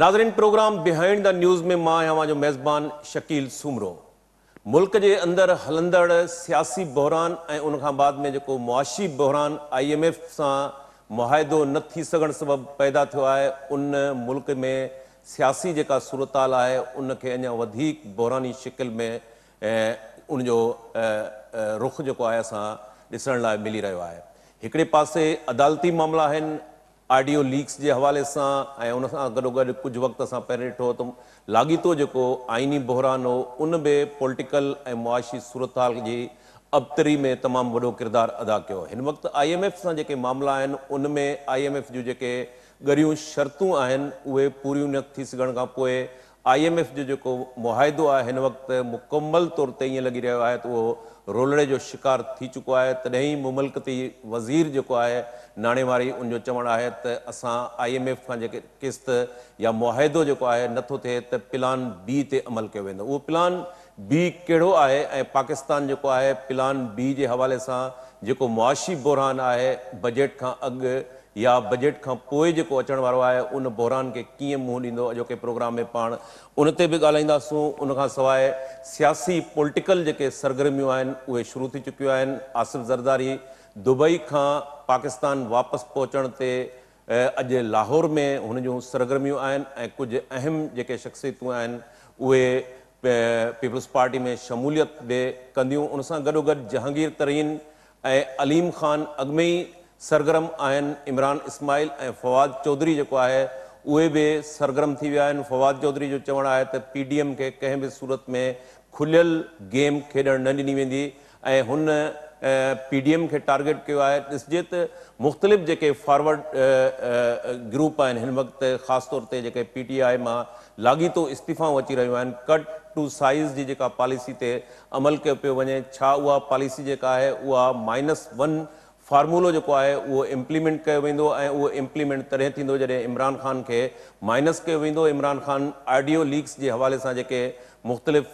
नाज़रीन, programme behind the news में मां आहियां जो मेज़बान शकील सूमरो। मुल्क के अंदर हलंदड़ सियासी बहरान ऐं उन खां बाद में जो मुआशी बहरान IMF से मुआहिदो न थी सघण सबब पैदा थो है। उन मुल्क में सियासी जो सूरताल है उनके अञा वधीक बहरानी शिकल में उनजो रुख जो है असां ॾिसण लाइ मिली रहियो आहे। हिकिड़े पासे अदालती मामला आहिनि ऑडियो लीक्स के हवाले से, उन सां गॾोगॾु कुछ वक्त असां पहिरियों ॾिठो त लाॻीतो जो आइनी बहरान हो उन में पॉलिटिकल ऐं मुआशी सूरत-हाल की अबतरी में तमाम वॾो किरदार अदा किया। इन वक्त IMF सां जेके मामला आहिनि उन में IMF जो जेके ॻरियूं शर्तूं आहिनि उहे पूरियूं न थी सघण खां पोइ IMF जो मुआहिदो आहे हिन वक्त मुकम्मल तौर ते ईअं लॻी रहियो आहे त उहो रोलड़े जो शिकार थी चुको है। तॾहिं मुमलकती वज़ीर जो है नाणेवारी उनजो चवण है त असां IMF खां जेके किस्त या मुआहिदो जो है नथो थिए त प्लान B ते अमल कयो वेंदो। उहो प्लान B कहिड़ो आहे ऐं पाकिस्तान जो है प्लान B के हवाले से जो मुआशी बहरान है बजट का अॻु या बजट का पोइ जो अचण वारो है उन बहरान के कीअं मुंहुं ॾींदो अॼोके प्रोग्राम में पाण उन ते भी ॻाल्हाईंदासूं। उन खां सवाइ सियासी पॉलिटिकल जेके सरगर्मियूं आहिनि उहे शुरू थी चुकियूं आहिनि। आसिफ ज़रदारी दुबई का पाकिस्तान वापस पहुचण ते अॼु लाहौर में हुन जूं सरगर्मियूं आहिनि ऐं कुछ अहम जेके शख्सियतूं आहिनि उहे पीपल्स पार्टी में शमूलियत बि कंदियूं। उन सां गॾोगॾु जहांगीर तरीन ऐं अलीम ख़ान अॻु में ई सरगर्म आहिनि। इमरान इस्माइल ऐं फवाद चौधरी जो है उहे भी सरगर्म थी विया आहिनि। फवाद चौधरी जो चवण है त PDM के कंहिं भी सूरत में खुलियल गेम खेॾण न ॾिनी वेंदी ऐं हुन PDM के टारगेट किया है। ॾिसजे त मुख़्तलिफ़ जेके फॉरवर्ड ग्रुप आहिनि हिन वक्त ख़ासि तौर ते जेके PTI मां लाॻीतो इस्तीफ़ाऊं अची रहियूं आहिनि। कट टू साइज़ जी जेका पॉलिसी ते अमल कयो पियो वञे, छा उहा पॉलिसी जेका है उहा -1 फार्मूलो जो है वो इम्प्लीमेंट किया वेंदो ऐं उहो इम्प्लीमेंट तॾहिं थींदो जॾहिं इमरान ख़ान के माइनस किया वेंदो। इमरान ख़ान ऑडियो लीक्स के हवाले से जेके मुख़्तलिफ़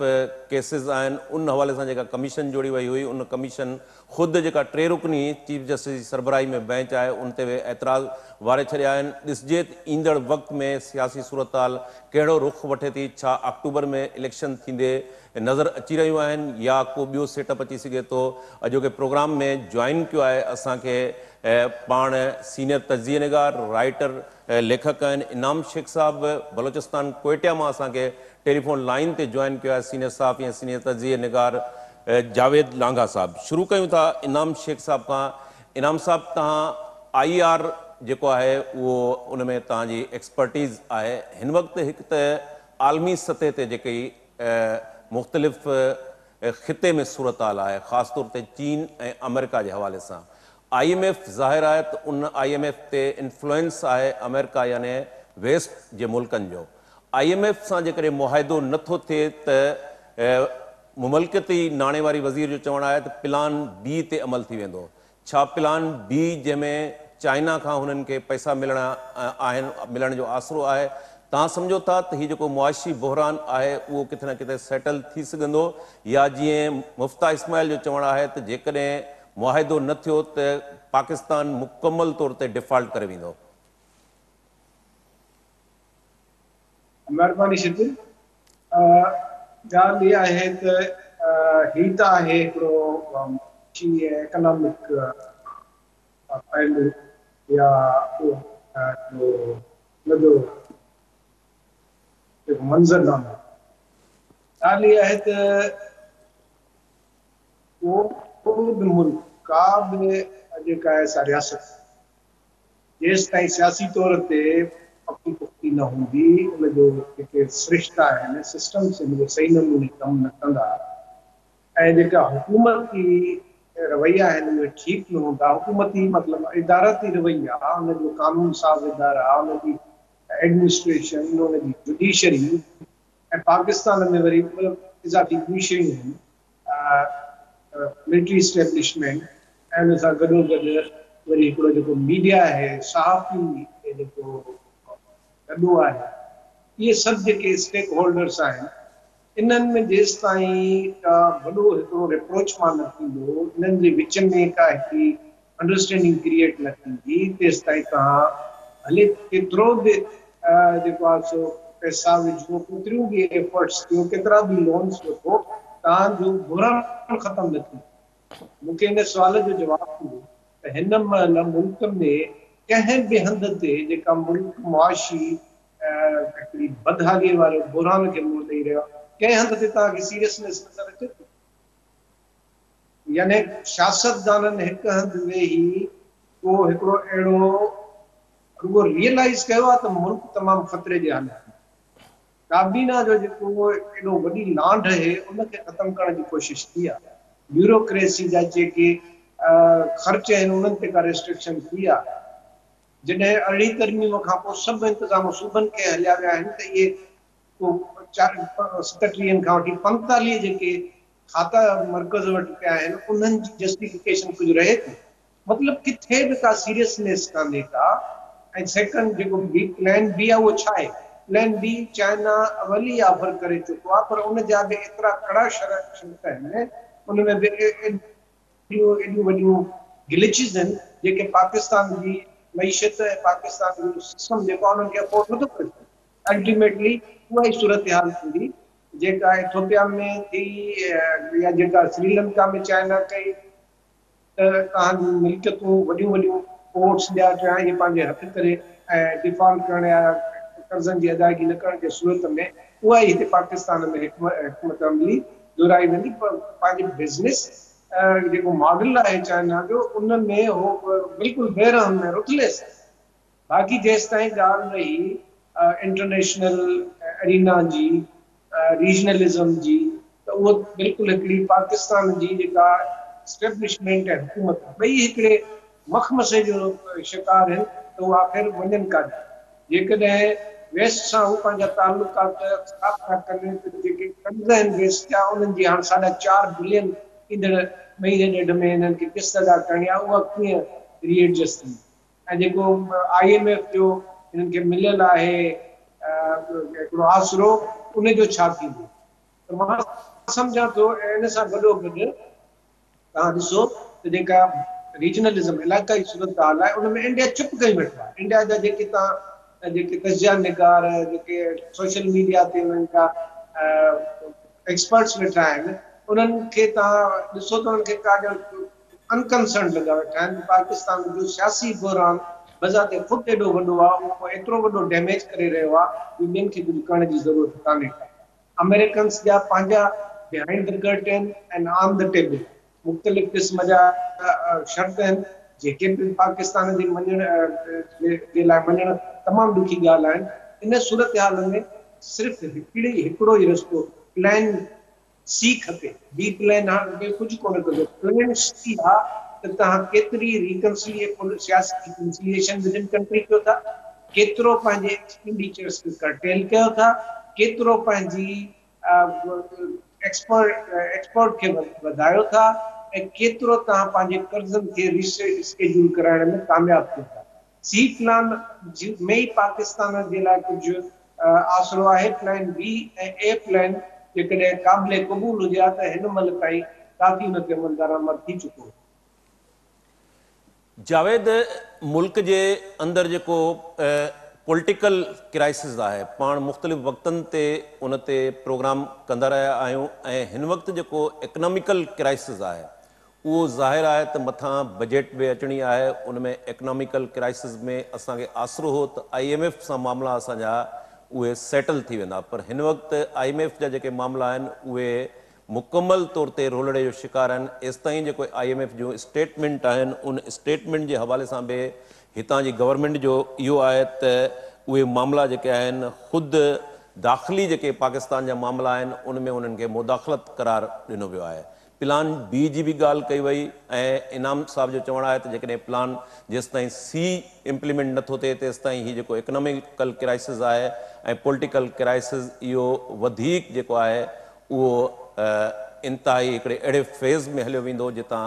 केसिस आहिनि उन हवाले से जेका कमीशन जोड़ी वही हुई उन कमीशन ख़ुद जेका 3 रुकनी चीफ जस्टिस की सरबराही में बेंच है उन ते एतराज़ वारे छॾिया आहिनि। ॾिसजे ईंदड़ वक्त में सियासी सूरत-हाल कहिड़ो रुख वठे थी, छा अक्टूबर में इलेक्शन थींदे नज़र अची रहियूं आहिनि या को ॿियो सेटअप अची सघे थो। अॼोके प्रोग्राम में ज्वाइन किया है असांखे पाण सीनियर तजिए निगार राइटर लेखक आहिनि इनाम शेख साहब बलोचिस्तान कोयटा में असांखे टेलीफोन लाइन ते ज्वाइन किया है सीनियर साहब या सीनियर तजिए निगार जावेद लांघा साहब। शुरू कयूं था इनाम शेख साहब का। इनाम साहब तहां IR जो है वो उनमें तहांजी एक्सपर्टीज़ है। हिन वक्त एक आलमी सतह ते जेकी मुख़्तलिफ़ ख़िते में सूरत हाल है ख़ास तौर ते चीन ऐं अमेरिका के हवाले से IMF ज़ाहिर है तो उन IMF ते इन्फ्लुएंस है अमेरिका यानी वेस्ट के मुल्कन जो। IMF से जेकॾहिं मुआहिदो नथो थिए त मुमलकती नाणेवारी वज़ीर जो चवण है तो प्लान B ते अमल थी वेंदो। छा प्लान B जंहिंमें चाइना का हुननि खे पैसा मिलण जो आसरो है, तव्हां समझो था तो ये जो मुआशी बहरान है वो किथे न किथे सेटल थी सघंदो या जीअं मुफ्ता इस्माइल जो चवण है तो जेकॾहिं मुआहिदो न थियो तो पाकिस्तान मुकम्मल तौर ते डिफॉल्ट करे वेंदो? महिरबानी शकील। ॻाल्हि इहा आहे त हीउ त आहे हिकिड़ो इकनॉमिक पहलू या उनजो मंज़रनामो। ॻाल्हि इहा आहे त को बि मुल्क का बि जेका आहे सा रियासत जेसि ताईं सियासी तौर ते पकी पुख्ती न हूंदी उनजो जेके सिरिश्ता आहिनि सिस्टम्स हिन सही नमूने कमु न कंदा ऐं जेका हुकूमती रवैया आहिनि उहे ठीकु न हूंदा। हुकूमती मतिलबु इदारती रवैया उनजो कानून साज़ इदारा उनजी एडमिनिस्ट्रेशन उनजी जुडिशरी ऐं पाकिस्तान में वरी इज़ाफ़ी ॿियूं शयूं आहिनि मिलिट्री इस्टेब्लिशमेंट ऐं उन सां गॾोगॾु वरी हिकिड़ो जेको मीडिया आहे सहाफ़ी जेको गॾो आहे इहे सभु जेके स्टेक होल्डर्स आहिनि इन्हनि में जेसि ताईं का वॾो हिकिड़ो रिप्रोचमान न थींदो इन्हनि जे विच में का हिकिड़ी अंडरस्टैंडिंग क्रिएट न थींदी तेसि ताईं तव्हां भले केतिरो बि जेको आहे सो पैसा विझो, केतिरियूं बि एफर्ट्स कयो, केतिरा बि लोन्स वठो, तव्हांजो घुरण ख़तमु न थींदो। मूंखे हिन सुवाल जो जवाबु ॾियो त हिन महिल मुल्क में कंहिं बि हंध ते जेका मुल्क मुआशी हिकिड़ी बदहाली वारे बुरहान खे मुंहुं ॾेई रहियो आहे, कंहिं हंध ते तव्हांखे सीरियसनेस नज़र अचे थो? यानी सियासतदाननि हिकु हंधि वेही को हिकिड़ो अहिड़ो रुगो रियलाइज़ कयो आहे त मुल्क तमामु ख़तरे जे हालत में। काबीना जो जेको एॾो वॾी लांढ आहे उनखे ख़तमु करण जी कोशिशि कई आहे। ब्यूरोक्रेसी जा जेके ख़र्च आहिनि उन्हनि ते का रिस्ट्रिक्शन थी आहे। जॾहिं अरिड़हीं तरमीम खां पोइ सभु इंतिज़ाम सूबनि खे हलिया विया आहिनि त इहे 37 खां वठी 45 जेके खाता मर्कज़ वटि पिया आहिनि उन्हनि जी जस्टिफिकेशन कुझु रहे थी। मतिलबु किथे बि का सीरियसनेस कान्हे का। ऐं सेकंड जेको बी प्लान बी आहे उहो छा आहे? प्लान बी चाइना अवली ऑफर करे चुको आहे, पर उन जा बि एतिरा कड़ा शर्त आहिनि, उनमें बि एॾियूं वॾियूं ग्लिचिस आहिनि जेके पाकिस्तान जी मईशत ऐं पाकिस्तान जो सिस्टम जेको आहे उन्हनि खे अफोर्ड नथो करे सघे। अल्टीमेटली उहा ई सूरत हाल थींदी जेका इथोपिया में थी या जेका श्रीलंका में चाइना कई त तव्हांजूं मिल्कियतूं वॾियूं वॾियूं पोर्ट्स ॿिया टिया इहे पंहिंजे हथ करे ऐं डिफॉल्ट करण या कर्ज़नि जी अदायगी न करण जे सूरत में उहा ई हिते पाकिस्तान में हिकमत अमली दुहिराई वेंदी। पर पंहिंजे बिज़नेस जेको मॉडल आहे चाइना जो उन में हो बिल्कुलु बेरहम में रुथलेस। बाक़ी जेसि ताईं ॻाल्हि रही इंटरनेशनल एरिना जी रीजनलिज़म जी त उहो बिल्कुलु हिकिड़ी पाकिस्तान जी जेका स्टेब्लिशमेंट ऐं हुकूमत ॿई हिकिड़े मखमसे जो शिकार आहिनि त उहो आख़िर वञनि कान। जेकॾहिं वेस्ट सां हू पंहिंजा तालुकात साफ़ था कनि त जेके कर्ज़ आहिनि वेस्ट जा उन्हनि जी हाणे 4.5 बिलियन ईंदड़ महीने ॾेढ में हिननि खे किस्त अदा करणी आहे, उहा कीअं रीएडजस्ट थींदी? ऐं जेको IMF जो हिननि खे मिलियल आहे हिकिड़ो आसरो उनजो छा थींदो? त मां सम्झां थो इन सां गॾोगॾु तव्हां ॾिसो त जेका रीजनलिज़म इलाइक़ाई सूरत हाल आहे उनमें इंडिया चुप कई वेठो आहे। इंडिया जा जेके तव्हां जेके तजिया निगार जेके सोशल मीडिया ते उन्हनि जा एक्सपर्ट्स वेठा आहिनि उन्हनि खे तव्हां ॾिसो त उन्हनि खे का अनकंसर्न लॻा वेठा आहिनि। पाकिस्तान जो सियासी बहरान बज़ाते ख़ुदि एॾो वॾो आहे, उहो एतिरो वॾो डैमेज करे रहियो आहे कि ॿियनि खे कुझु करण जी ज़रूरत कान्हे। अमेरिकन्स जा पंहिंजा behind the curtain and on the table मुख़्तलिफ़ क़िस्म जा शर्त आहिनि जेके बि पाकिस्तान जे मञण जे लाइ मञणु तमामु ॾुखी ॻाल्हि आहिनि। इन सूरत हाल में सिर्फ़ु हिकिड़ो ई रस्तो प्लान सी खपे। बी प्लान हाणे कुझु कोन कंदो। प्लान सी आहे त तव्हां केतिरी सियासी रिकंसिलिएशन विदिन कंट्री कयो था, केतिरो पंहिंजे एक्सपेंडिचर्स खे कर्टेल कयो था, केतिरो पंहिंजी एक्सपोर्ट खे वधायो था ऐं केतिरो तव्हां पंहिंजे कर्ज़नि खे रिस्केड्यूल कराइण में कामयाब थियो था। सी प्लान में ई पाकिस्तान जे लाइ कुझु आसरो आहे। प्लान बी ऐं ए प्लान जेकॾहिं क़ाबिल क़बूल हुजे हा त हिन महिल ताईं काफ़ी हुन ते अमल दरामद थी चुको। जावेद, मुल्क जे अंदरि जेको पॉलिटिकल क्राइसिस आहे पाण मुख़्तलिफ़ वक़्तनि ते उन ते प्रोग्राम कंदा रहिया आहियूं ऐं हिन वक़्तु जेको इकनॉमिकल क्राइसिस आहे उहो ज़ाहिर आहे त मथां बजट बि अचणी आहे। उन में इकनॉमिकल क्राइसिस में असांखे आसरो हो त IMF सां मामला असांजा उहे सेटल थी वेंदा, पर हिन वक़्तु IMF जा जेके मामला आहिनि उहे मुकमल तौर ते रोलड़े जो शिकार आहिनि। एसि ताईं जेको IMF जूं स्टेटमेंट आहिनि उन स्टेटमेंट जे हवाले सां बि हितां जी गवर्नमेंट जो इहो आहे त उहे मामला जेके आहिनि ख़ुदि दाख़िली जेके पाकिस्तान जा मामला आहिनि उन में उन्हनि खे मुदाख़लत करार ॾिनो वियो आहे। प्लान बी जी बि ॻाल्हि कई वई ऐं इनाम साहब जो चवणु आहे त जेकॾहिं प्लान जेसि ताईं सी इम्प्लीमेंट नथो थिए तेसि ताईं हीउ जेको इकनॉमिकल क्राइसिस आहे ऐं पॉलिटिकल क्राइसिस इहो वधीक जेको आहे उहो इंतिहाई हिकिड़े अहिड़े फेज़ में हलियो वेंदो जितां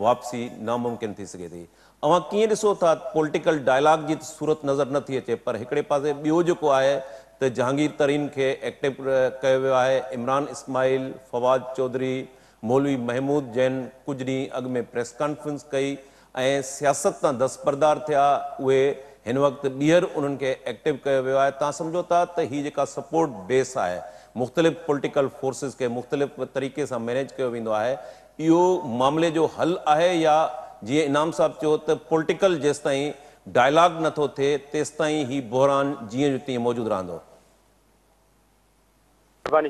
वापसी नामुमकिन थी सघे थी। अवां कीअं ॾिसो था पॉलिटिकल डायलॉग जी सूरत नज़र नथी अचे, पर हिकिड़े पासे ॿियो जेको आहे त जहांगीर तरीन खे एक्टिव कयो वियो आहे। इमरान इस्माइल, फवाद चौधरी, मौलवी महमूद जैन कुझु ॾींहं अॻु में प्रेस कॉन्फ्रेंस कई ऐं सियासत तां दस्तबरदार थिया। उहे हिन वक़्तु ॿीहर उन्हनि खे एक्टिव कयो वियो आहे। तव्हां सम्झो था त हीअ जेका सपोर्ट बेस आहे, मुख़्तलिफ़ पॉलिटिकल फोर्सिस खे मुख़्तलिफ़ तरीक़े सां मैनेज कयो वेंदो आहे, इहो मामले जो हल आहे या जीअं इनाम साहब चयो त पॉलिटिकल जेसि ताईं डायलॉग नथो थिए तेसि ताईं ही बहरान जीअं जो तीअं मौजूदु रहंदो?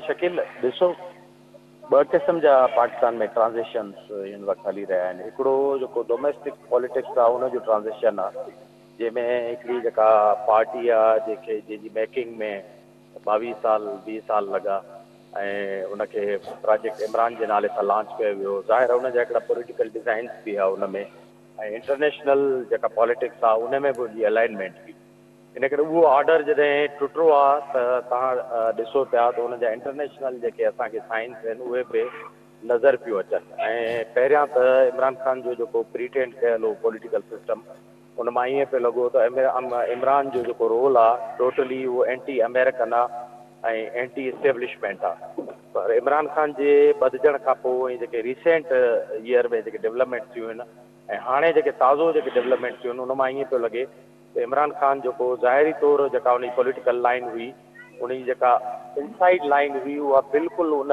शकील, ॾिसो, ॿ क़िस्म जा पाकिस्तान में ट्रांज़िशन्स हिन वक़्तु हली रहिया आहिनि। हिकिड़ो जेको डोमेस्टिक पॉलिटिक्स आहे उनजो ट्रांज़िशन आहे, जंहिंमें हिकिड़ी जेका पार्टी आहे जंहिंजी मेकिंग में 22 साल 20 साल लॻा ऐं उनखे प्रोजेक्ट इमरान जे नाले सां लॉन्च कयो वियो। ज़ाहिर आहे उनजा हिकिड़ा पॉलिटिकल डिज़ाइन्स बि आहे उन में, ऐं इंटरनेशनल जेका पॉलिटिक्स आहे उन में बि उनजी अलाइनमेंट बि। इन करे उहो ऑर्डर जॾहिं टुटो आहे त तव्हां ॾिसो पिया त उनजा इंटरनेशनल जेके असांखे साइंस आहिनि उहे बि नज़र पियूं अचनि। ऐं पहिरियां त इमरान ख़ान जो जेको प्रीटेंड कयल हो पॉलिटिकल सिस्टम, उन मां ईअं पियो लॻो त इमरान जो जेको रोल आहे टोटली उहो एंटी अमेरिकन आहे ऐं एंटी इस्टेब्लिशमेंट आहे। पर इमरान ख़ान जे बदिजण खां पोइ जेके रिसेंट ईयर में जेके डेवलपमेंट थियूं आहिनि ऐं हाणे जेके ताज़ो जेके डेवलपमेंट थियूं आहिनि उन मां ईअं पियो लॻे त इमरान ख़ान जेको ज़ाहिरी तौरु जेका उन पॉलिटिकल लाइन हुई, उन जेका इनसाइड लाइन हुई, उहा बिल्कुलु उन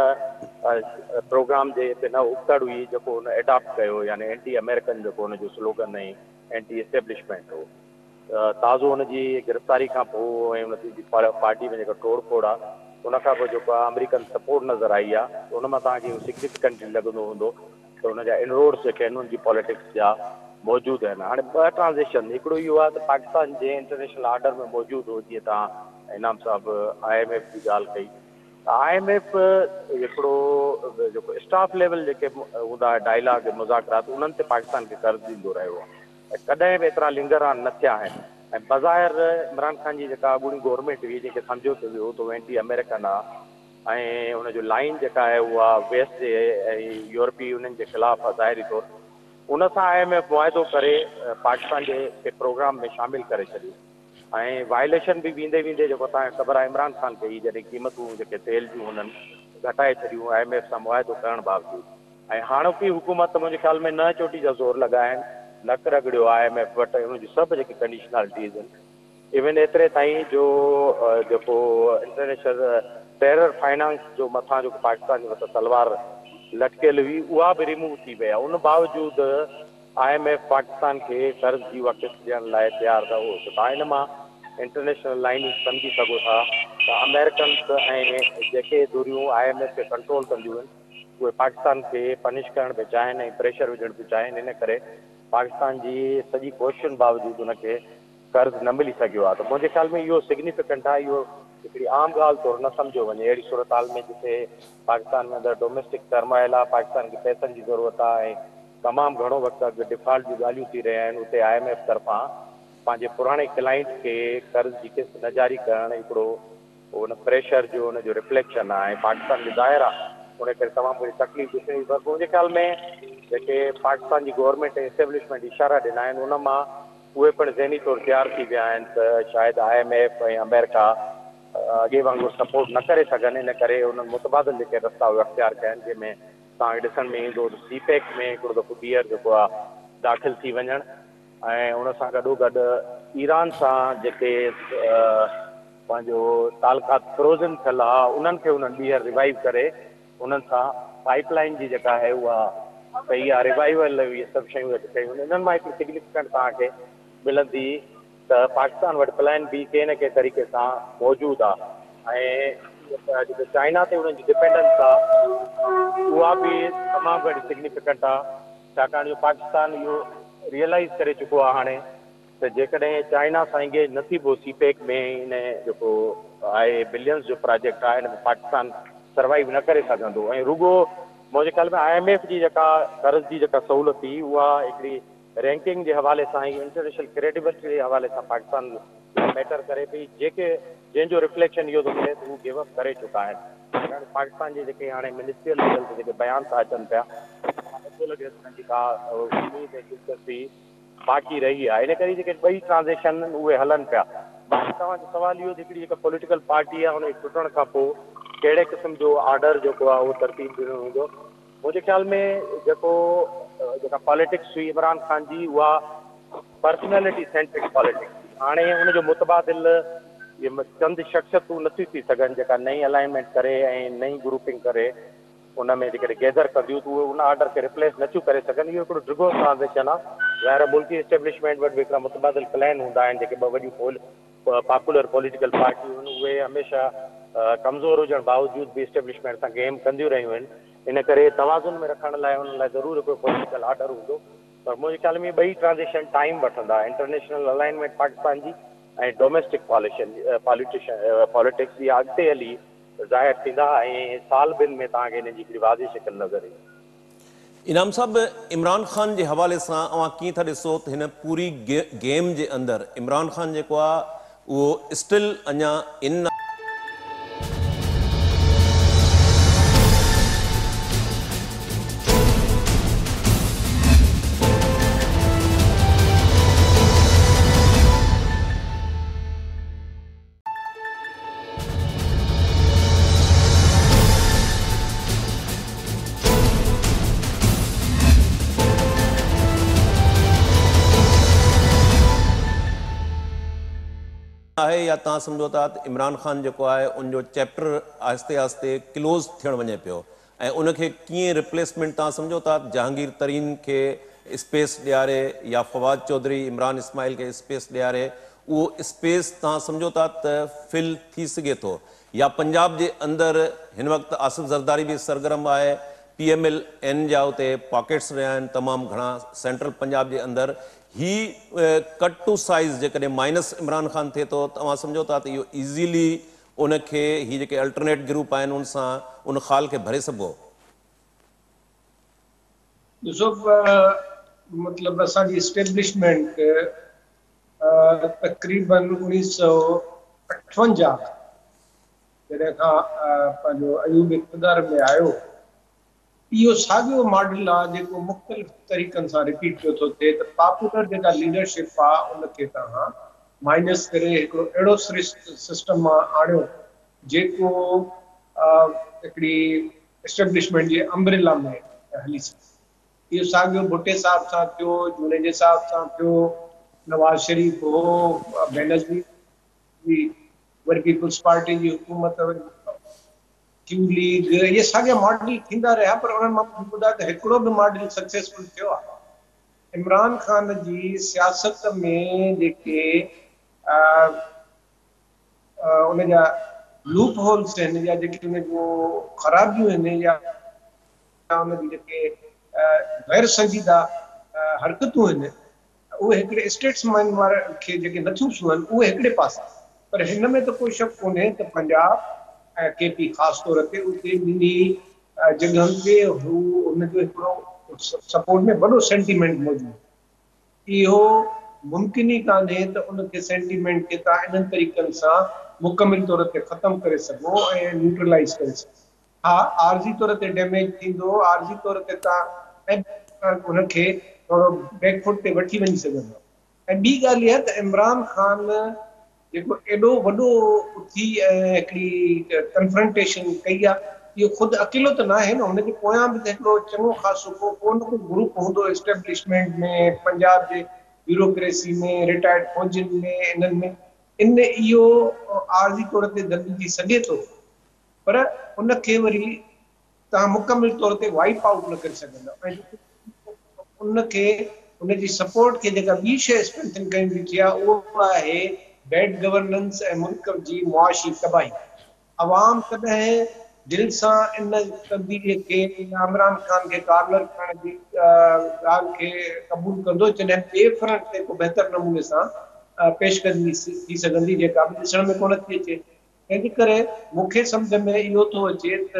प्रोग्राम जे न उकड़ हुई जेको उन एडॉप्ट कयो, यानी एंटी अमेरिकन जेको उनजो स्लोगन ऐं एंटी इस्टेब्लिशमेंट हो। ताज़ो हुनजी गिरफ़्तारी खां पोइ ऐं उनजी पार्टी में जेका तोड़ फोड़ आहे उन खां पोइ जेको आहे अमेरिकन सपोर्ट नज़र आई आहे, उन मां तव्हांखे सिग्निफिकेंटली लॻंदो हूंदो त हुनजा इनरोड्स जेके आहिनि उनजी पॉलिटिक्स जा मौजूदु आहिनि। हाणे ॿ ट्रांज़ेक्शन, हिकिड़ो इहो आहे त पाकिस्तान जे इंटरनेशनल ऑर्डर में मौजूदु हो, जीअं तव्हां इनाम साहिबु IMF जी ॻाल्हि कई त IMF हिकिड़ो जेको स्टाफ लेवल जेके हूंदा डायलॉग मुज़ाकरात उन्हनि ते पाकिस्तान खे कर्ज़ ॾींदो रहियो आहे ऐं कॾहिं बि एतिरा लिंगरान न थिया आहिनि। ऐं बज़ाहिर इमरान ख़ान जी जेका अॻूणी गवर्नमेंट हुई जंहिंखे सम्झो वियो त एंटी अमेरिकन आहे ऐं हुनजो लाइन जेका आहे उहा वेस्ट जे ऐं यूरोपी यूनियन जे ख़िलाफ़ु आहे ज़ाहिरी तौरु। उन सां IMF मुआदो करे पाकिस्तान जे प्रोग्राम में शामिलु करे छॾियो ऐं वायलेशन बि वेंदे वेंदे जेको तव्हांखे ख़बर आहे इमरान ख़ान कई, जॾहिं क़ीमतूं जेके तेल जूं हुननि घटाए छॾियूं IMF सां मुआदो करणु बावजूदि। ऐं हाणोकी हुकूमत मुंहिंजे ख़्याल में न चोटी जा ज़ोर लॻा आहिनि, नक रगड़ियो IMF वटि, हुनजी सभु जेकी कंडीशनलिटीज़ आहिनि, इवन एतिरे ताईं जो जेको इंटरनेशनल टेरर फाइनेंस जो मथां जेको पाकिस्तान जे मथां तलवार लटकियल हुई उहा बि रिमूव थी वई आहे। उन बावजूदि IMF पाकिस्तान खे कर्ज़ जी उहा किस्त ॾियण लाइ तयारु न हो। त तव्हां हिन मां इंटरनेशनल लाइनियूं सम्झी सघो था त अमेरिकन्स ऐं जेके दूरियूं IMF खे कंट्रोल कंदियूं आहिनि उहे पाकिस्तान खे पनिश करण पिया चाहिनि ऐं प्रेशर विझणु पिया चाहिनि। इन करे पाकिस्तान जी सॼी कोशिशुनि बावजूदि हुनखे कर्ज़ न मिली सघियो आहे। त मुंहिंजे ख़्याल में इहो सिग्निफिकेंट आहे, इहो हिकिड़ी आम ॻाल्हि तौरु न सम्झो वञे। अहिड़ी सूरत हाल में जिते पाकिस्तान में अंदरि डोमेस्टिक सरमाइल आहे, पाकिस्तान खे पैसनि जी ज़रूरत आहे ऐं तमामु घणो वक़्तु अॻु डिफॉल्ट जूं ॻाल्हियूं थी रहिया आहिनि, उते IMF तरफ़ां पंहिंजे पुराणे क्लाइंट खे कर्ज़ जी किस्त न जारी करणु हिकिड़ो उन प्रेशर जो हुनजो रिफ्लेक्शन आहे ऐं पाकिस्तान जो ज़ाहिर आहे उन करे तमामु घणी तकलीफ़ ॾिसणी। पर मुंहिंजे ख़्याल में जेके पाकिस्तान जी गवर्नमेंट ऐं एस्टेब्लिशमेंट इशारा ॾिना आहिनि उन मां उहे पिणु ज़हनी तौरु तयारु थी विया आहिनि त शायदि IMF ऐं अमेरिका अॻे वांगुरु सपोर्ट न करे सघनि। इन करे उन्हनि मुतबादिल जेके रस्ता उहे अख़्तियार कया आहिनि, जंहिंमें तव्हांखे ॾिसण में ईंदो त CPEC में हिकिड़ो दफ़ो ॿीहर जेको आहे दाख़िल थी वञणु ऐं उन सां गॾोगॾु ईरान सां जेके पंहिंजो तालुकात फ्रोज़न थियल आहे उन्हनि खे उन्हनि ॿीहर रिवाइव करे उन्हनि सां पाइपलाइन जी जेका आहे उहा कई आहे, रिवाइवल इहे सभु शयूं जेके कयूं आहिनि। इन्हनि मां हिकिड़ी सिग्निफिकेंट तव्हांखे मिलंदी त पाकिस्तान वटि प्लान बी कंहिं न कंहिं तरीक़े सां मौजूदु आहे ऐं जेके चाइना ते उन्हनि जी डिपेंडेंस आहे उहा बि तमामु घणी सिग्निफिकेंट आहे, छाकाणि जो पाकिस्तान इहो रियलाइज़ करे चुको आहे हाणे त जेकॾहिं चाइना सां इंगेज न थीबो CPEC में, इन जेको आहे बिलियंस जो प्रोजेक्ट आहे हिन में पाकिस्तान सर्वाइव न करे सघंदो। ऐं रुगो मुंहिंजे ख़्याल में IMF जी जेका कर्ज़ जी जेका सहूलियत हुई उहा हिकिड़ी रैंकिंग जे हवाले सां ऐं इंटरनेशनल क्रेडिबिलिटी जे हवाले सां पाकिस्तान मैटर करे पई, जंहिंजो रिफ्लेक्शन इहो थो मिले त उहे गिव अप करे चुका आहिनि। पाकिस्तान जे जेके हाणे मिनिस्ट्रियल लेवल ते जेके बयान था अचनि पिया नथो लॻे उन्हनि जी का उमेद ऐं दिलचस्पी बाक़ी रही आहे। इन करे जेके ॿई ट्रांज़ेक्शन उहे हलनि पिया। बाक़ी तव्हांजो सवाल इहो हिकिड़ी जेका पॉलिटिकल पार्टी आहे हुनजे टुटण खां पोइ कहिड़े क़िस्म जो ऑर्डर जेको आहे उहो तरतीब ॾियणो हूंदो। मुंहिंजे ख़्याल में जेका पॉलिटिक्स हुई इमरान ख़ान जी उहा पर्सनैलिटी सेंट्रिक पॉलिटिक्स, हाणे उनजो मुतबादिल ये चंद शख्सियतूं नथी थी सघनि जेका नई अलाइनमेंट करे ऐं नई ग्रुपिंग करे उन में जेकॾहिं गैदर कंदियूं त उहे उन ऑर्डर खे रिप्लेस नथियूं करे सघनि। इहो हिकिड़ो डिघो ट्रांज़ेक्शन आहे। ज़ाहिर मुल्की एस्टेब्लिशमेंट वटि बि हिकिड़ा मुतबादिल प्लान हूंदा आहिनि जेके ॿ वॾियूं पॉपुलर पॉलिटिकल पार्टियूं आहिनि उहे हमेशह कमज़ोर हुजण बावजूद बि एस्टेब्लिशमेंट सां गेम कंदियूं रहियूं आहिनि। इन करे तवाज़ुन में रखण लाइ उन लाइ ज़रूरु हिकिड़ो पॉलिटिकल ऑर्डर हूंदो। पर मुंहिंजे ख़्याल में ॿई ट्रांज़ेक्शन टाइम वठंदा। इंटरनेशनल अलाइनमेंट पाकिस्तान जी ऐं डोमेस्टिक पॉलिटिक्स जी अॻिते हली ज़ाहिर थींदा ऐं साल ॿिनि में तव्हांखे हिन जी हिकिड़ी वाज़े शिकिल नज़र ईंदी। इनाम साहब, इमरान ख़ान जे हवाले सां अवां कीअं था ॾिसो त हिन पूरी गेम जे अंदरि इमरान ख़ान जेको आहे उहो स्टिल अञा इन है या तव्हां सम्झो था त इमरान ख़ान जेको आहे उनजो चैप्टर आहिस्ते आहिस्ते क्लोज़ थियणु वञे पियो ऐं उनखे कीअं रिप्लेसमेंट तव्हां सम्झो था जहांगीर तरीन खे स्पेस ॾियारे या फवाद चौधरी इमरान इस्माइल खे स्पेस ॾियारे उहो स्पेस तव्हां सम्झो था त फिल थी सघे थो या पंजाब जे अंदरि हिन वक़्तु आसिफ ज़रदारी बि सरगर्म आहे PMLN जा उते पॉकेट्स रहिया आहिनि तमामु घणा सेंट्रल पंजाब जे अंदरि ही कट टू साइज़ जेकॾहिं माइनस इमरान ख़ान थिए थो तव्हां सम्झो था त इहो ईज़ीली उनखे ही जेके अल्टरनेट ग्रुप आहिनि उन सां उन ख़ाल खे भरे सघो। ॾिसो मतिलबु असांजी एस्टेब्लिशमेंट तक़रीबन 1958 जॾहिं खां पंहिंजो अयूब इक़्तिदार में आयो इहो साॻियो मॉडल आहे जेको मुख़्तलिफ़ तरीक़नि सां रिपीट पियो थो थिए त पॉपुलर जेका लीडरशिप आहे उनखे तव्हां माइनस करे हिकिड़ो अहिड़ो सिस्टम मां आणियो जेको हिकिड़ी एस्टेब्लिशमेंट जे अम्ब्रेला में हली सघे। इहो साॻियो भुट्टे साहिब सां थियो, जुनेजा साहिब सां थियो, नवाज़ शरीफ हो, बेनज़ीर जी वरी पीपुल्स पार्टी जी हुकूमत क्यू लीग ये साॻिया मॉडल थींदा रहिया पर उन्हनि मां ॿुधायो त हिकिड़ो बि मॉडल सक्सेसफुल थियो आहे। इमरान ख़ान जी सियासत में जेके उनजा लूप होल्स आहिनि या जेके उन जूं ख़राबियूं आहिनि या उनजी जेके गैर संजीदा हरकतूं आहिनि उहे हिकिड़े स्टेट्समैन वारे खे जेके नथियूं छुअनि उहे हिकिड़े पासे पर हिन में त कोई शक कोन्हे त पंजाब ऐं KP ख़ासि तौर ते उते ॿिन्ही जॻहियुनि ते हू उनजो हिकिड़ो सपोर्ट में वॾो सेंटीमेंट मौजूदु। इहो मुमकिन ई कान्हे त उनखे सेंटीमेंट खे तव्हां इन्हनि तरीक़नि सां मुकमिल तौर ते ख़तमु करे सघो ऐं न्यूट्रलाइज़ करे सघो। हा आर्ज़ी तौर ते डैमेज थींदो, आर्ज़ी तौर ते तव्हां उनखे थोरो बैकफुट ते वठी वञी सघंदो। ऐं ॿी ॻाल्हि इहा त इमरान ख़ान जेको एॾो वॾो उथी ऐं हिकिड़ी कन्फ्रंटेशन कई आहे इहो ख़ुदि अकेलो त न आहे न, हुनजे पोयां बि त हिकिड़ो चङो ख़ासि को न को ग्रुप हूंदो एस्टेब्लिशमेंट में, पंजाब जे ब्यूरोक्रेसी में, रिटायर्ड फौजियुनि में, इन्हनि में इन इहो आर्ज़ी तौर ते दॿिजी सघे थो पर उनखे वरी तव्हां मुकमिल तौर ते वाइप आउट न करे सघंदा। ऐं उनखे उनजी सपोर्ट खे जेका ॿी शइ स्ट्रेंथन करण जी थी आहे उहो आहे बैड गवर्नेंस ऐं मुल्क जी मुआशी तबाही। अवाम कॾहिं दिलि सां इन तब्दीलीअ खे इमरान ख़ान खे कार्नर करण जी ॻाल्हि खे क़बूल कंदो जॾहिं ॿिए फ्रंट ते को बहितर नमूने सां पेशकदमी थी सघंदी जेका बि ॾिसण में कोन थी अचे। तंहिंजे करे मूंखे सम्झ में इहो थो अचे त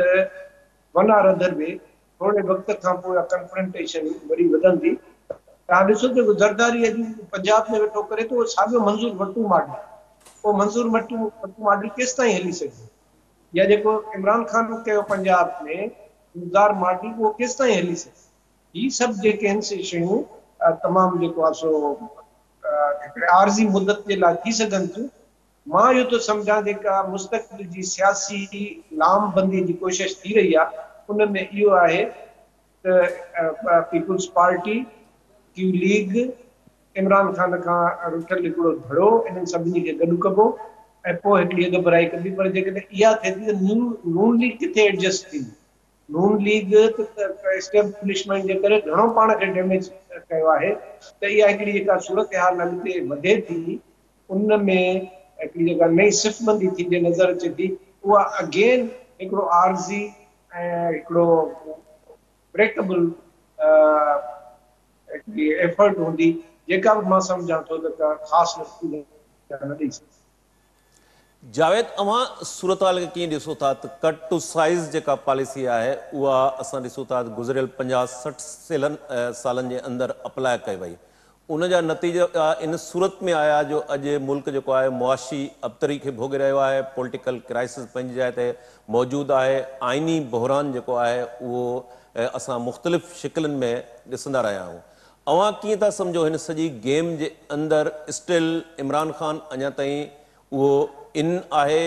वन आर अदर वे थोरे वक़्त खां पोइ कन्फ्रंटेशन वरी वधंदी। तव्हां ॾिसो त ज़रदारी अॼु पंजाब में वेठो करे थो साॻियो मंज़ूर वटू मॉडल उहो मंज़ूर वटू मॉडल केसि ताईं हली सघे या जेको इमरान ख़ान कयो पंजाब में गुज़ार मॉडल उहो केसि ताईं हली सघे। ही सभु जेके आहिनि शयूं तमामु जेको आहे सो हिकिड़े आर्ज़ी मुदत जे लाइ थी सघनि थियूं। मां इहो थो सम्झां जेका मुस्तक़बिल जी सियासी लामबंदी जी कोशिशि थी रही आहे उन में इहो आहे त पीपुल्स पार्टी, क्यू लीग, इमरान ख़ान खां रुठल हिकिड़ो धड़ो इन्हनि सभिनी खे गॾु कबो ऐं पोइ हिकिड़ी घबराई कंदी। पर जेकॾहिं इहा थिए थी त नून लीग किथे एडजस्ट थींदी? नून लीग एस्टेब्लिशमेंट जे करे घणो पाण खे डैमेज कयो आहे। त इहा हिकिड़ी जेका सूरत हाल अॻिते वधे थी उन में हिकिड़ी जेका नई सिफ़बंदी थींदी नज़र अचे थी, उहा अगेन हिकिड़ो आरज़ी ऐं हिकिड़ो ब्रेकेबल हिकिड़ी एफर्ट हूंदी, जेका बि मां सम्झां थो त ख़ासि नतीजा न ॾेई सघे। जावेद, अवां सूरत हाल खे कीअं ॾिसो था त कट टू साइज़ जेका पॉलिसी आहे उहा असां ॾिसूं था गुज़िरियल 50-60 सालनि जे अंदरि अप्लाई कई वई। उन जा नतीजा इन सूरत में आया जो अॼु मुल्क जेको आहे मुआशी अबतरी खे भोॻे रहियो आहे, पॉलिटिकल क्राइसिस पंहिंजी जाइ ते मौजूदु आहे, आइनी बहरान जेको आहे उहो असां मुख़्तलिफ़ शिकिलनि में ॾिसंदा रहिया आहियूं। अवां कीअं था सम्झो हिन सॼी गेम जे अंदरि स्टिल इमरान ख़ान अञा ताईं उहो इन आहे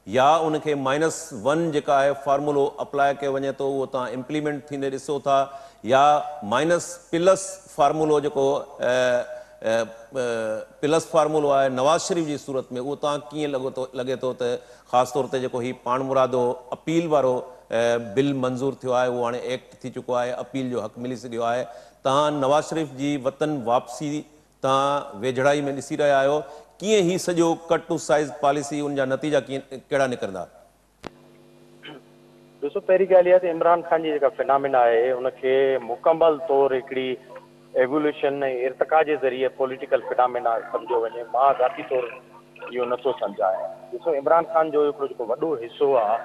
या उनखे -1 जेका आहे फार्मूलो अप्लाई कयो वञे थो उहो तव्हां इम्प्लीमेंट थींदे ॾिसो था, या -+ फार्मूलो जेको प्लस फार्मूलो आहे नवाज़ शरीफ़ जी सूरत में, उहो तव्हां कीअं लॻे थो त ख़ासि तौर ते जेको ही पाण मुरादो अपील वारो बिल मंज़ूर थियो आहे, उहो हाणे एक्ट थी चुको आहे, अपील जो हक़ मिली सघियो आहे। तव्हां नवाज़ शरीफ़ जी वतन वापसी तव्हां वेझड़ाई में ॾिसी रहिया आहियो, कीअं ही सॼो कट टू साइज़ पॉलिसी उन जा नतीजा कीअं कहिड़ा निकिरंदा? ॾिसो, पहिरीं ॻाल्हि इहा त इमरान ख़ान जी जेका फिनामिना आहे उनखे मुकमल तौरु हिकिड़ी एवोल्यूशन ऐं इर्तिका जे ज़रिए पॉलिटिकल फिनामिना सम्झो वञे। मां ज़ाती तौरु इहो नथो सम्झां। ॾिसो, इमरान ख़ान जो हिकिड़ो जेको वॾो हिसो आहे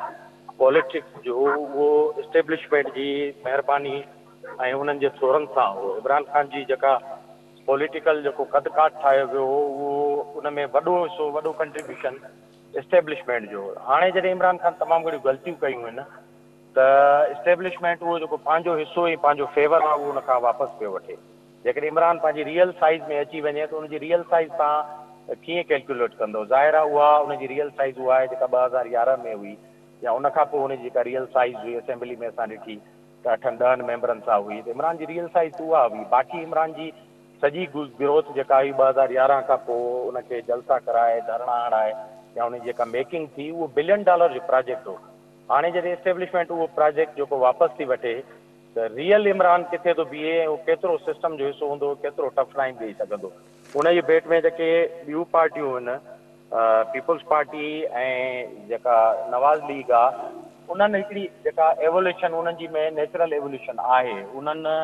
पॉलिटिक्स जो, उहो इस्टेब्लिशमेंट जी महिरबानी ऐं उन्हनि जे थोरनि सां हो। इमरान ख़ान जी जेका पॉलिटिकल जेको कदकाठ ठाहियो वियो उहो उन में वॾो हिसो, वॾो कंट्रीब्यूशन इस्टेब्लिशमेंट जो। हाणे जॾहिं इमरान ख़ान तमामु घणियूं ग़लतियूं कयूं आहिनि त इस्टेब्लिशमेंट उहो जेको पंहिंजो हिसो ऐं पंहिंजो फेवर आहे उहो उनखां वापसि पियो वठे। जेकॾहिं इमरान पंहिंजी रियल साइज़ में अची वञे त उनजी रियल साइज़ तव्हां कीअं कैलकुलेट कंदो? ज़ाहिर आहे उहा उनजी रियल साइज़ उहा आहे जेका 2011 में हुई, या उनखां पोइ उनजी जेका रियल साइज़ हुई असेंबली में असां ॾिठी त 8-10 मेंबरनि सां हुई, त इमरान जी रियल साइज़ उहा हुई। बाक़ी इमरान जी सॼी ग्रोथ जेका हुई 2011 खां पोइ उनखे जलसा कराए, धरणा हणाए, या उनजी जेका मेकिंग थी उहो $1 बिलियन जो प्रोजेक्ट हो। हाणे जॾहिं एस्टेब्लिशमेंट उहो प्रोजेक्ट जेको वापसि थी वठे त रियल इमरान किथे थो बीहे, ऐं केतिरो सिस्टम जो हिसो हूंदो, केतिरो टफ टाइम ॾेई सघंदो। उनजी भेट में जेके ॿियूं पार्टियूं आहिनि, पीपल्स पार्टी ऐं जेका नवाज़ लीग आहे, उन्हनि हिकिड़ी जेका एवोल्यूशन उन्हनि जी में नेचुरल एवोल्यूशन आहे। उन्हनि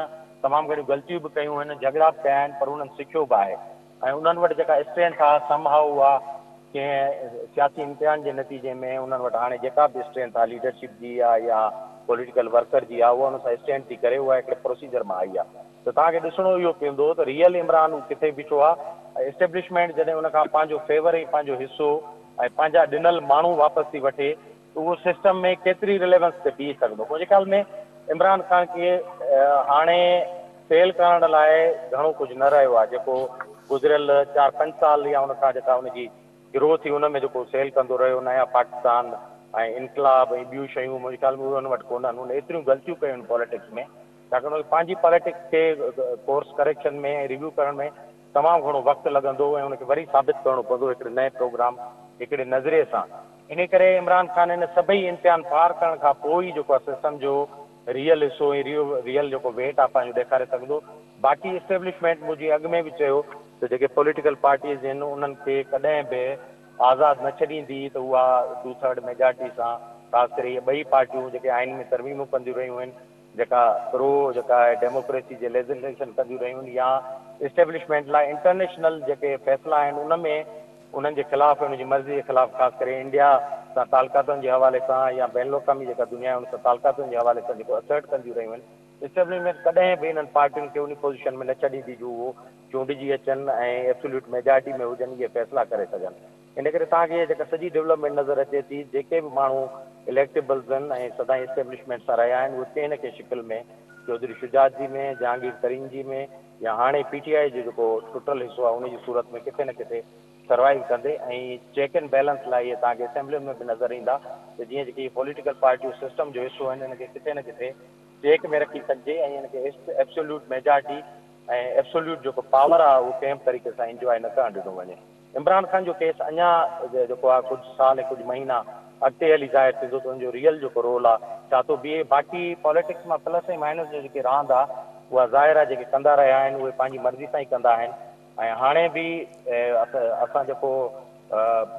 तमामु घणियूं ग़लतियूं बि कयूं आहिनि, झगड़ा बि कया आहिनि, पर उन्हनि सिखियो बि आहे। ऐं उन्हनि वटि जेका स्ट्रेंथ आहे समहाउ उहा कंहिं सियासी इम्तिहान जे नतीजे में उन्हनि वटि हाणे जेका बि स्ट्रेंथ आहे लीडरशिप जी आहे या पॉलिटिकल वर्कर जी आहे, उहा उन सां स्टैंड थी करे उहा हिकिड़े प्रोसीजर मां आई आहे। त तव्हांखे ॾिसणो इहो पवंदो त रियल इमरान किथे बीठो आहे। एस्टेब्लिशमेंट जॾहिं उनखां पंहिंजो फेवर ऐं पंहिंजो हिसो ऐं पंहिंजा ॾिनल माण्हू वापसि थी वठे त उहो सिस्टम में केतिरी रिलेवेंस ते बीह सघंदो। मुंहिंजे ख़्याल में इमरान ख़ान खे हाणे फेल करण लाइ घणो कुझु न रहियो आहे। जेको गुज़िरियल 4-5 साल या उनखां जेका उनजी ग्रोथ थी उन में जेको सेल कंदो रहियो, नया पाकिस्तान ऐं इनकलाब ऐं ॿियूं शयूं, मुंहिंजे ख़्याल में उहे हुन वटि कोन्हनि। उन एतिरियूं ग़लतियूं कयूं आहिनि पॉलिटिक्स में, छाकाणि पंहिंजी पॉलिटिक्स खे कोर्स करेक्शन में ऐं रिव्यू करण में तमामु घणो वक़्तु लॻंदो ऐं उनखे वरी साबित करणो पवंदो हिकिड़े नए प्रोग्राम, हिकिड़े नज़रिए सां। इन करे इमरान ख़ान इन सभई इम्तिहान पार करण खां पोइ ई जेको आहे सिस्टम जो रियल हिसो ऐं रियल जेको वेट आहे पंहिंजो ॾेखारे सघंदो। बाक़ी इस्टेब्लिशमेंट मुंहिंजी अॻु में बि चयो त जेके पॉलिटिकल पार्टीज़ आहिनि उन्हनि खे कॾहिं बि आज़ादु न छॾींदी त उहा 2/3 मेजॉरिटी सां, ख़ासि करे इहे ॿई पार्टियूं जेके आइन में तरमीमूं कंदियूं रहियूं आहिनि, जेका जेका आहे डेमोक्रेसी जे लेजिस्लेशन कंदियूं रहियूं आहिनि, या इस्टेब्लिशमेंट लाइ इंटरनेशनल जेके फ़ैसिला आहिनि उन में उन्हनि जे ख़िलाफ़ु, उनजी मर्ज़ी जे ख़िलाफ़ु, ख़ासि करे इंडिया सां तालुकातनि जे हवाले सां या बैन अवी जेका दुनिया आहे उन सां तालुकातनि जे हवाले सां जेको असर्ट कंदियूं रहियूं आहिनि, इस्टेब्लिशमेंट कॾहिं बि इन्हनि पार्टियुनि खे उन पोज़ीशन में न छॾींदी जो उहो चूंडिजी अचनि ऐं एब्सोल्यूट मेजॉरिटी में हुजनि, इहे फ़ैसिला करे सघनि। इन करे तव्हांखे जेका सॼी डेवलपमेंट नज़र अचे थी, जेके बि माण्हू इलेक्टेबल्स आहिनि ऐं सदाईं इस्टेब्लिशमेंट सां रहिया आहिनि, उहे कंहिं न कंहिं शिकिल में चौधरी शुजात जी में, जहांगीर तरीन जी में, या हाणे PTI जो जेको टुटल हिसो आहे उनजी सूरत में किथे न किथे सर्वाइव कंदे। ऐं चेक एंड बैलेंस लाइ इहे तव्हांखे असेंबली में बि नज़र ईंदा त जीअं जेकी पॉलिटिकल पार्टियूं सिस्टम जो हिसो आहिनि, इनखे किथे न किथे चेक में रखी सघिजे ऐं इनखे एब्सोल्यूट मेजॉरिटी ऐं एब्सोल्यूट जेको पावर आहे उहो कंहिं बि तरीक़े सां इंजॉय न करणु ॾिनो वञे। इमरान ख़ान जो केस अञा जेको आहे कुझु साल ऐं कुझु महीना अॻिते हली ज़ाहिर थींदो त हुनजो रियल जेको रोल आहे छा थो बीहे। बाक़ी पॉलिटिक्स मां प्लस ऐं माइनस जो जेके रांदि आहे उहा ज़ाहिर आहे जेके कंदा रहिया आहिनि उहे पंहिंजी मर्ज़ी सां ई कंदा आहिनि। ऐं हाणे बि असां जेको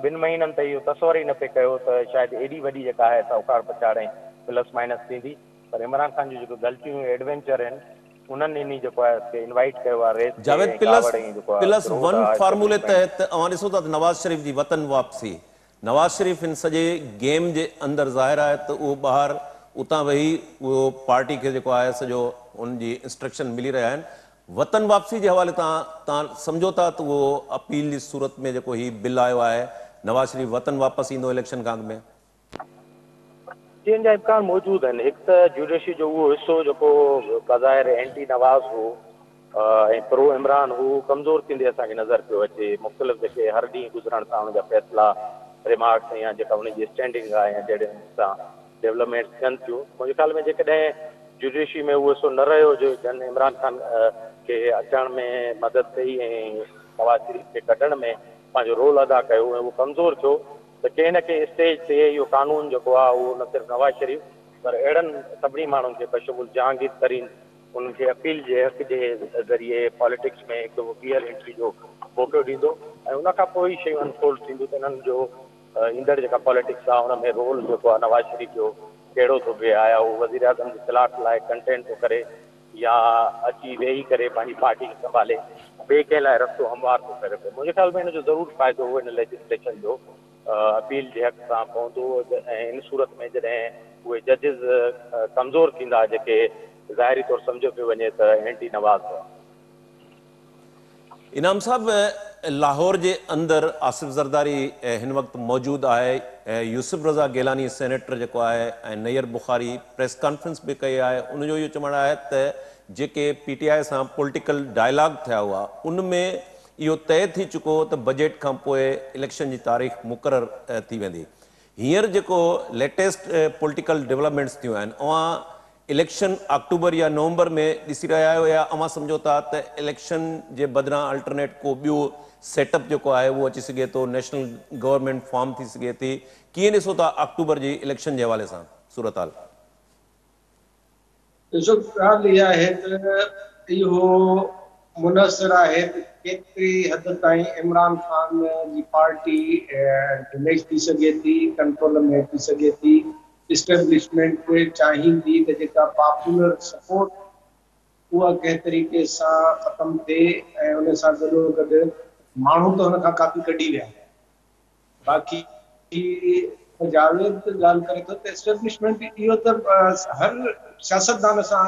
2 महीननि ताईं इहो तसवर ई न पिए कयो त शायदि एॾी वॾी जेका आहे असां उखाड़ पचाड़ ऐं प्लस माइनस थींदी। पर इमरान ख़ान जूं जेको ग़लतियूं एडवेंचर आहिनि उन्हनि इन जेको आहे इनवाइट कयो आहे रेस जावेद ते प्लस कावड़ ऐं जेको आहे प्लस विरोध वन आहे फार्मूले establishment। तहत अवां ॾिसो था त नवाज़ शरीफ़ जी वतन वापसी, नवाज़ शरीफ़ इन सॼे गेम जे अंदरि ज़ाहिर आहे त उहो ॿाहिरि उतां वेही उहो पार्टी खे जेको आहे सॼो उनजी इंस्ट्रक्शन मिली रहिया आहिनि। वतन वापसी जे हवाले तव्हां सम्झो था त उहो अपील जी सूरत में जेको ही बिल आयो आहे नवाज़ शरीफ़ वतन वापसि ईंदो इलेक्शन खां अॻु में? चेंज जा इम्कान मौजूदु आहिनि। हिकु त जुडिशरी जो उहो हिसो जेको बज़ाहिर एंटी नवाज़ हो ऐं प्रो इमरान हू कमज़ोर थींदे असांखे नज़र पियो अचे। मुख़्तलिफ़ जेके हर ॾींहुं गुज़रण सां हुनजा फ़ैसिला रिमार्क्स या जेका हुनजी स्टैंडिंग आहे या जहिड़े सां डेवलपमेंट्स थियनि थियूं, मुंहिंजे ख़्याल में जेकॾहिं जुडिशरी में उहो हिसो न रहियो जो जन इमरान ख़ान खे अचण में मदद कई ऐं नवाज़ शरीफ़ खे कढण में पंहिंजो रोल अदा कयो ऐं उहो कमज़ोर थियो त कंहिं न कंहिं स्टेज ते इहो कानून जेको आहे उहो न सिर्फ़ु नवाज़ शरीफ़ पर अहिड़नि सभिनी माण्हुनि खे बशमूल जहांगीर तरीन उन्हनि खे अपील जे हक़ जे ज़रिए पॉलिटिक्स में हिकु ॿीहर एंट्री जो मौक़ो ॾींदो ऐं उनखां पोइ ई शयूं अनफोल्ड थींदियूं त इन्हनि जो ईंदड़ जेका पॉलिटिक्स आहे हुन में रोल जेको आहे नवाज़ शरीफ़ जो कहिड़ो थो बिहे। आया उहो वज़ीर आज़म जी सलाह लाइ कंटेंट थो करे या अची वेही करे पंहिंजी पार्टी खे संभाले ॿिए कंहिं लाइ रस्तो हमवार थो करे पियो। मुंहिंजे ख़्याल में हिन जो ज़रूरु फ़ाइदो हो हिन लेजिस्लेशन जो अपील जे हक़ सां पवंदो ऐं इन सूरत में जॾहिं उहे जजिस कमज़ोर थींदा जेके ज़ाहिरी तौरु सम्झो पियो वञे त एंटी नवाज़ हुआ। इनाम साहब, लाहौर जे अंदरि आसिफ ज़रदारी हिन वक़्तु मौजूदु आहे, यूसुफ रज़ा गेलानी सेनेटर जेको आहे ऐं नैयर बुखारी प्रेस कॉन्फ्रेंस बि कई आहे। उनजो इहो चवणु आहे त जेके PTI सां पॉलिटिकल डायलॉग थिया हुआ उनमें इहो तय थी चुको त बजट खां पोइ इलेक्शन जी तारीख़ मुक़ररु थी वेंदी। हींअर जेको लेटेस्ट पॉलिटिकल डेवलपमेंट्स थियूं आहिनि, अवां इलेक्शन अक्टूबर या नवंबर में ॾिसी रहिया आहियो या अवां सम्झो था त इलेक्शन जे बदिरां अल्टरनेट को ॿियो सेटअप जेको आहे उहो अची सघे थो, नेशनल गवर्नमेंट फॉर्म थी सघे थी? कीअं ॾिसो था अक्टूबर जी इलेक्शन जे हवाले सां सूरत हाल? ॾिसो, ॻाल्हि इहा आहे त इहो मुनसिर आहे त केतिरी हद ताईं इमरान ख़ान जी पार्टी डैमेज थी सघे थी, कंट्रोल में अची सघे थी। इस्टेब्लिशमेंट चाहींदी त जेका पॉपुलर सपोर्ट उहा कंहिं तरीक़े सां ख़तमु थिए ऐं उन सां गॾोगॾु माण्हू त हुन खां काफ़ी कढी विया। बाक़ी जावेद ॻाल्हि करे थो त इस्टेब्लिशमेंट इहो त हर सियासतदान सां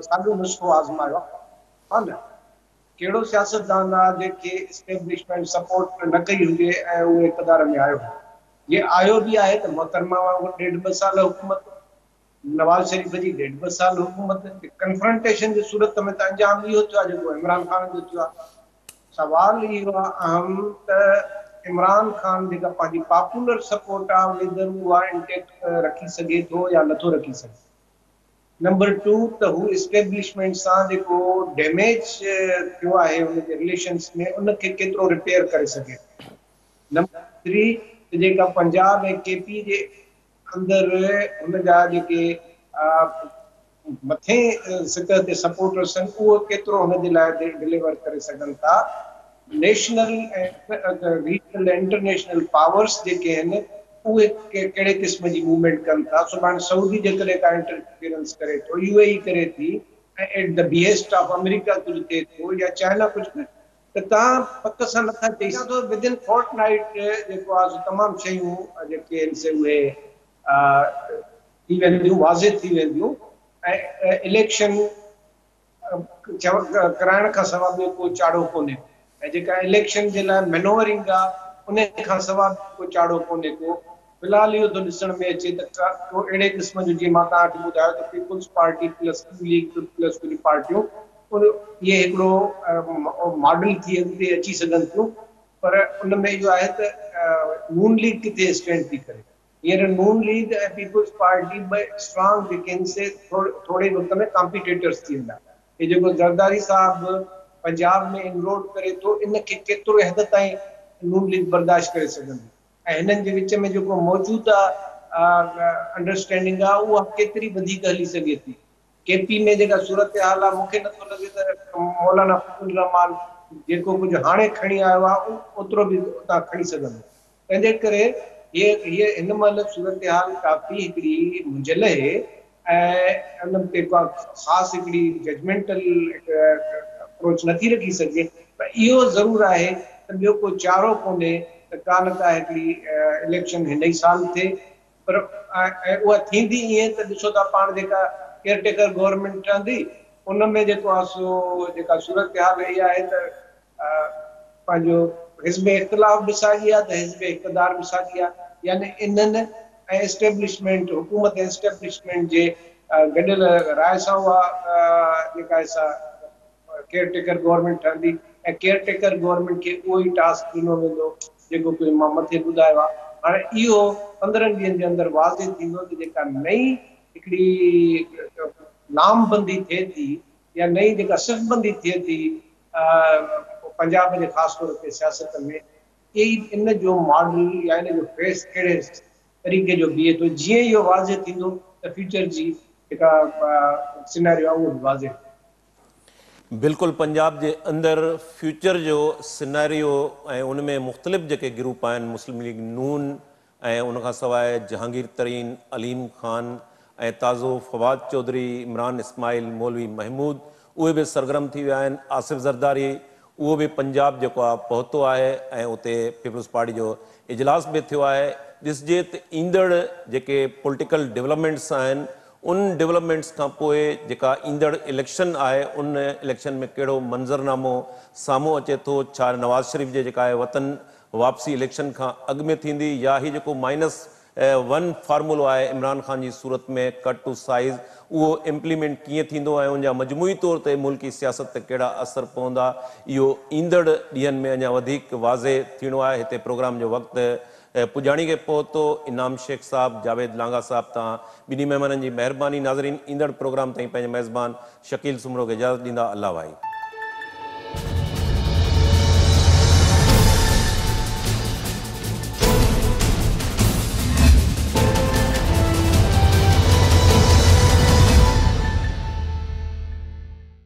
साॻियो नुस्ख़ो आज़मायो आहे न। कहिड़ो सियासतदान आहे जंहिंखे इस्टेब्लिशमेंट सपोर्ट न कई हुजे ऐं उहो इक़्तिदार में आयो? ये आयो भी है तो मोहतरमा वो 1.5-2 साल हुकूमत, नवाज शरीफ जी 1.5-2 साल हुकूमत कन्फ्रंटेशन की सूरत में तो अंजाम इहो थियो आहे जेको इमरान खान जो थियो आहे। सवाल इहो आहे अहम त इमरान खान जेका पंहिंजी पॉपुलर सपोर्ट आहे वेदर उहा इंटेक्ट रखी सघे थो या नथो रखी सघे। नंबर 2 त हू इस्टेब्लिशमेंट सां जेको डैमेज थियो आहे उनजे रिलेशन्स में उनखे केतिरो रिपेयर करे सघे। नंबर 3 जेका पंजाब ऐं KP जे अंदरि हुनजा जेके मथे सतह ते सपोर्टर्स आहिनि उहो केतिरो हुनजे लाइ डिलीवर करे सघनि था। नेशनल ऐं रीजनल इंटरनेशनल पावर्स जेके आहिनि उहे कहिड़े क़िस्म जी मूवमेंट कनि था। सुभाणे सऊदी जेकॾहिं का इंटरफियरेंस करे थो, UAE करे थी ऐं at the behest of America कुझु थिए थो या चाइना कुझु करे त तव्हां पक सां नथा चई सघो विदिन फोर्टनाइट जेको आहे तमामु शयूं जेके आहिनि से उहे थी वेंदियूं, वाज़े थी वेंदियूं ऐं इलेक्शन कराइण खां सवाइ ॿियो को चाड़ो कोन्हे ऐं जेका इलेक्शन जे लाइ मैनोवरिंग आहे उन खां सवाइ को चाड़ो कोन्हे को। फ़िलहाल इहो थो ॾिसण में अचे त को अहिड़े क़िस्म जो जीअं मां तव्हांखे ॿुधायो त पीपुल्स पार्टी प्लस लीग प्लस कुझु पार्टियूं इहे हिकिड़ो मॉडल थी अॻिते अची सघनि थियूं। पर उन में इहो आहे त नून लीग किथे स्टैंड थी करे। हींअर नून लीग ऐं पीपुल्स पार्टी ॿ स्ट्रॉन्ग जेके आहिनि से थोरे वक़्त में कॉम्पिटेटर्स थी वेंदा। ये जेको ज़रदारी साहब पंजाब में इनरोड करे तो इनके केतिरो हद ताईं नून लीग बर्दाश्त करे सघंदी ऐं हिननि जे विच में जेको मौजूदा अंडरस्टैंडिंग आहे उहा केतिरी वधीक हली सघे थी। केपी में जेका सूरत हाल आहे मूंखे नथो लॻे त मौलाना फजल रहमान जेको कुझु हाणे खणी आयो आहे ओतिरो बि उतां खणी सघंदो। तंहिंजे करे हीअ हिन महिल सूरत हाल काफ़ी हिकिड़ी मुंझल आहे ऐं उन ते का ख़ासि हिकिड़ी जजमेंटल अप्रोच नथी रखी सघे, पर इहो ज़रूरु आहे त ॿियो को चारो कोन्हे त का न का हिकिड़ी इलेक्शन हिन ई साल थिए, पर ऐं उहा थींदी ईअं त ॾिसो था पाण जेका केयरटेकर गवर्नमेंट ठहंदी उन में जेको आहे सो जेका सूरत हाल इहा आहे त पंहिंजो हिज़्ब इख़्तिलाफ़ बि साॻी आहे त हिज़्ब इक़्तिदार बि साॻी आहे, यानी इन्हनि ऐं एस्टेब्लिशमेंट हुकूमत एस्टेब्लिशमेंट जे गॾियल राय सां उहा जेका केयरटेकर गवर्नमेंट ठहंदी ऐं केयरटेकर गवर्नमेंट खे उहो ई टास्क ॾिनो वेंदो जेको कोई मां मथे ॿुधायो आहे। हाणे इहो 15 ॾींहंनि जे अंदरि वाज़े थींदो त जेका नई हिकिड़ी नामबंदी थिए थी या नई जेका सिफ़बंदी थिए थी पंजाब जे ख़ासि तौर ते सियासत में, इन जो मॉडल या इन जो फेस कहिड़े तरीक़े जो बीहे थो, जीअं इहो वाज़े थींदो त फ्यूचर जी जेका सिनेरियो आहे उहो बि वाज़े। बिल्कुलु पंजाब जे अंदरि फ्यूचर जो सिनेरियो ऐं उन में मुख़्तलिफ़ जेके ग्रुप आहिनि मुस्लिम लीग नून ऐं उनखां सवाइ जहांगीर तरीन, अलीम ख़ान ऐं ताज़ो फवाद चौधरी, इमरान इस्माइल, मौलवी महमूद उहे बि सरगर्म थी विया आहिनि। आसिफ़ ज़रदारी उहो बि पंजाब जेको आहे पहुतो आहे ऐं उते पीपल्स पार्टी जो इजलास बि थियो आहे। ॾिसजे त ईंदड़ जेके पॉलिटिकल डेवलपमेंट्स आहिनि उन डेवलपमेंट्स खां पोइ जेका ईंदड़ इलेक्शन आहे उन इलेक्शन में कहिड़ो मंज़रनामो साम्हूं अचे थो, छा नवाज़ शरीफ़ जे जेका आहे वतन वापसी इलेक्शन खां अॻु में थींदी या ही जेको -1 फार्मूलो आहे इमरान ख़ान जी सूरत में कट टू साइज़ उहो इम्प्लीमेंट कीअं थींदो ऐं उनजा मजमूई तौर ते मुल्की सियासत ते कहिड़ा असर पवंदा, इहो ईंदड़ ॾींहंनि में अञा वधीक वाज़े थींदो आहे। हिते प्रोग्राम जो वक़्तु पुॼाणी खे पहुतो। इनाम शेख साहब, जावेद लांगा साहब, तव्हां ॿिन्ही महिमाननि जी महिरबानी। नाज़रीन, ईंदड़ प्रोग्राम ताईं पंहिंजे मेज़बान शकील सुमरो खे इजाज़त ॾींदा। अल्लाह भाई।